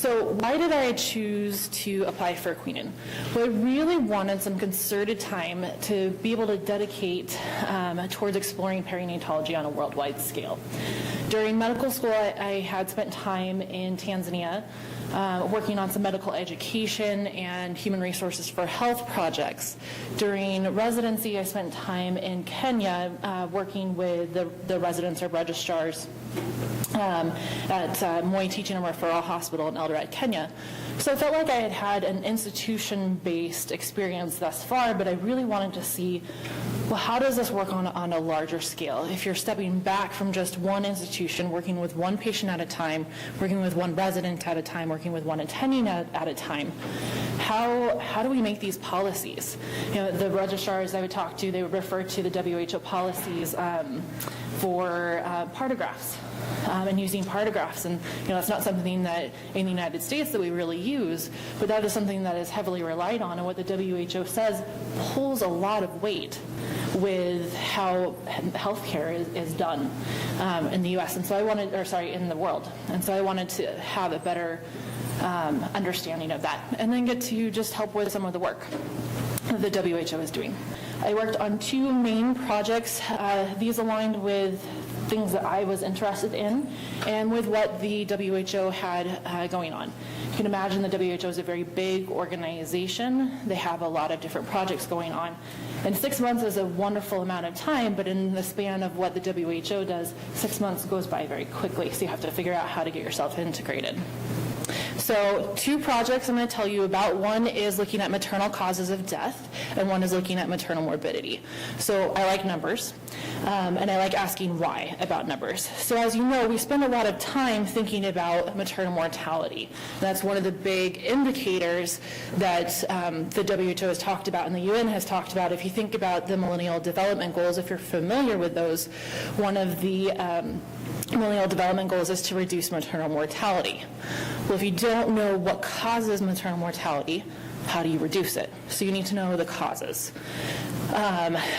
So why did I choose to apply for Queenan? Well, I really wanted some concerted time to be able to dedicate towards exploring perinatology on a worldwide scale. During medical school, I had spent time in Tanzania working on some medical education and human resources for health projects. During residency, I spent time in Kenya working with the residents or registrars at Moi Teaching and Referral Hospital in Eldoret, Kenya. So I felt like I had had an institution-based experience thus far, but I really wanted to see, well, how does this work on a larger scale? If you're stepping back from just one institution, working with one patient at a time, working with one resident at a time, working with one attending at a time, how do we make these policies? You know, the registrars I would talk to, they would refer to the WHO policies for partographs. And using partographs, and that's not something that in the United States that we really use, but that is something that is heavily relied on, and what the WHO says pulls a lot of weight with how healthcare is done in the U.S. and so I wanted, in the world, and so I wanted to have a better understanding of that, and then get to just help with some of the work that the WHO is doing. I worked on two main projects. These aligned with things that I was interested in and with what the WHO had going on. You can imagine the WHO is a very big organization. They have a lot of different projects going on. And 6 months is a wonderful amount of time, but in the span of what the WHO does, 6 months goes by very quickly, so you have to figure out how to get yourself integrated. So two projects I'm going to tell you about. One is looking at maternal causes of death, and one is looking at maternal morbidity. So I like numbers, and I like asking why about numbers. So as you know, we spend a lot of time thinking about maternal mortality. That's one of the big indicators that the WHO has talked about and the UN has talked about. If you think about the Millennial Development Goals, if you're familiar with those, one of the Millennial Development Goals is to reduce maternal mortality. Well, if you don't know what causes maternal mortality, how do you reduce it? So you need to know the causes.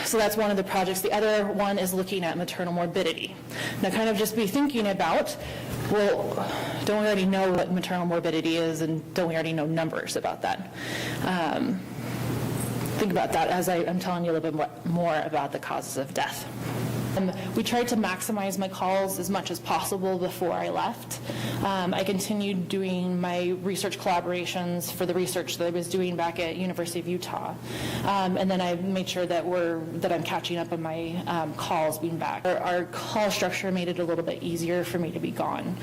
So that's one of the projects. The other one is looking at maternal morbidity. Now kind of just be thinking about, well, don't we already know what maternal morbidity is, and don't we already know numbers about that? Think about that as I'm telling you a little bit more about the causes of death. We tried to maximize my calls as much as possible before I left. I continued doing my research collaborations for the research that I was doing back at University of Utah. And then I made sure that I'm catching up on my calls being back. Our call structure made it a little bit easier for me to be gone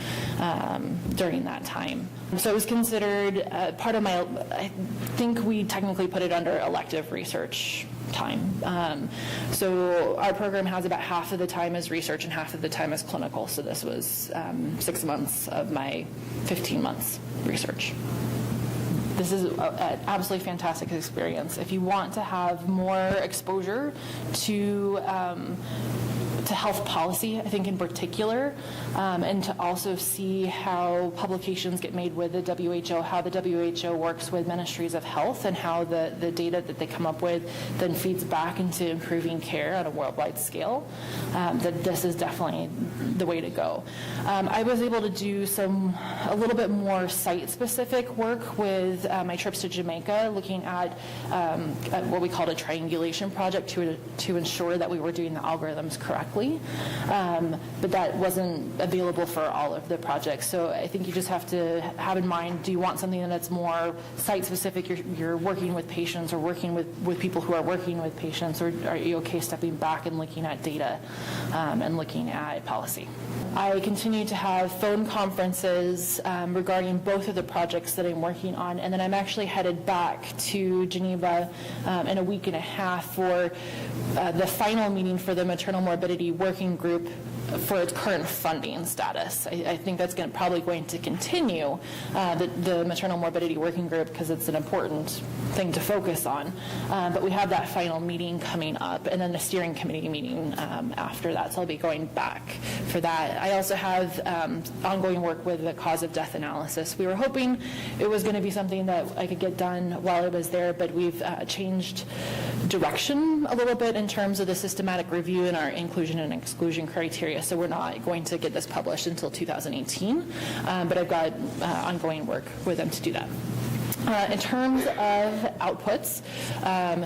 during that time. So it was considered part of my, I think we technically put it under elective research time. So our program has about half of the time as research and half of the time as clinical. So this was 6 months of my 15 months research. This is an absolutely fantastic experience. If you want to have more exposure to health policy, I think in particular, and to also see how publications get made with the WHO, how the WHO works with ministries of health, and how the data that they come up with then feeds back into improving care on a worldwide scale, that this is definitely the way to go. I was able to do a little bit more site-specific work with my trips to Jamaica, looking at what we called a triangulation project to ensure that we were doing the algorithms correctly. But that wasn't available for all of the projects. So I think you just have to have in mind, do you want something that's more site-specific, you're working with patients or working with people who are working with patients, or are you okay stepping back and looking at data and looking at policy? I continue to have phone conferences regarding both of the projects that I'm working on, and then I'm actually headed back to Geneva in a week and a half for the final meeting for the maternal morbidity working group for its current funding status. I think that's probably going to continue, the maternal morbidity working group, because it's an important thing to focus on. But we have that final meeting coming up, and then the steering committee meeting after that, so I'll be going back for that. I also have ongoing work with the cause of death analysis. We were hoping it was going to be something that I could get done while I was there, but we've changed direction a little bit in terms of the systematic review and our inclusion and exclusion criteria. area, so we're not going to get this published until 2018, but I've got ongoing work with them to do that. In terms of outputs,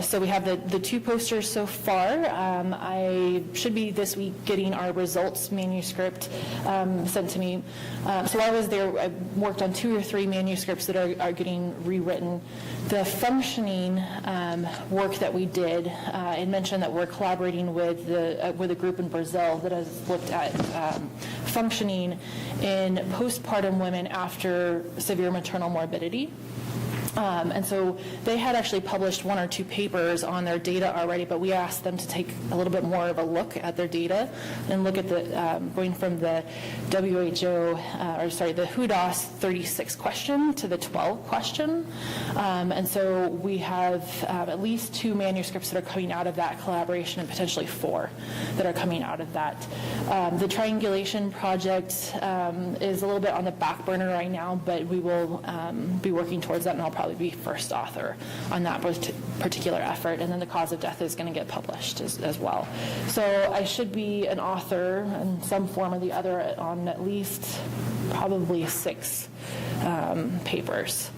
so we have the 2 posters so far. I should be this week getting our results manuscript sent to me. So while I was there, I worked on 2 or 3 manuscripts that are getting rewritten. The functioning work that we did, I mentioned that we're collaborating with a group in Brazil that has looked at functioning in postpartum women after severe maternal morbidity. And so they had actually published 1 or 2 papers on their data already, but we asked them to take a little bit more of a look at their data and look at the going from the the HUDOS 36 question to the 12 question. And so we have at least 2 manuscripts that are coming out of that collaboration, and potentially 4 that are coming out of that. The triangulation project is a little bit on the back burner right now, but we will be working towards that, and I'll probably be first author on that particular effort, and then the cause of death is going to get published as well. So I should be an author in some form or the other on at least probably 6 papers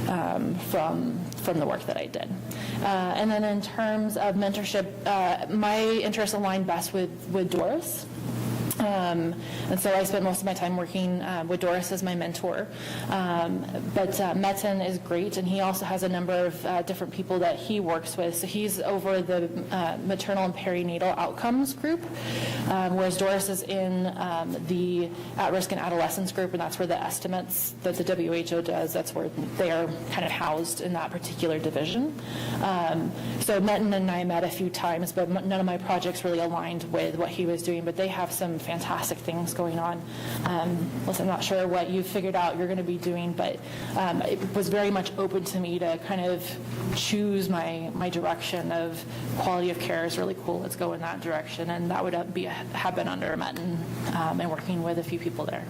from the work that I did. And then in terms of mentorship, my interests align best with Doris. And so I spent most of my time working with Doris as my mentor. But Metin is great, and he also has a number of different people that he works with. So he's over the maternal and perinatal outcomes group, whereas Doris is in the at-risk and adolescence group, and that's where the estimates that the WHO does, that's where they are kind of housed in that particular division. So Metin and I met a few times, but none of my projects really aligned with what he was doing, but they have some fantastic things going on. Listen, I'm not sure what you've figured out you're going to be doing, but it was very much open to me to kind of choose my direction of quality of care is really cool, let's go in that direction, and that would have been under Metin and working with a few people there.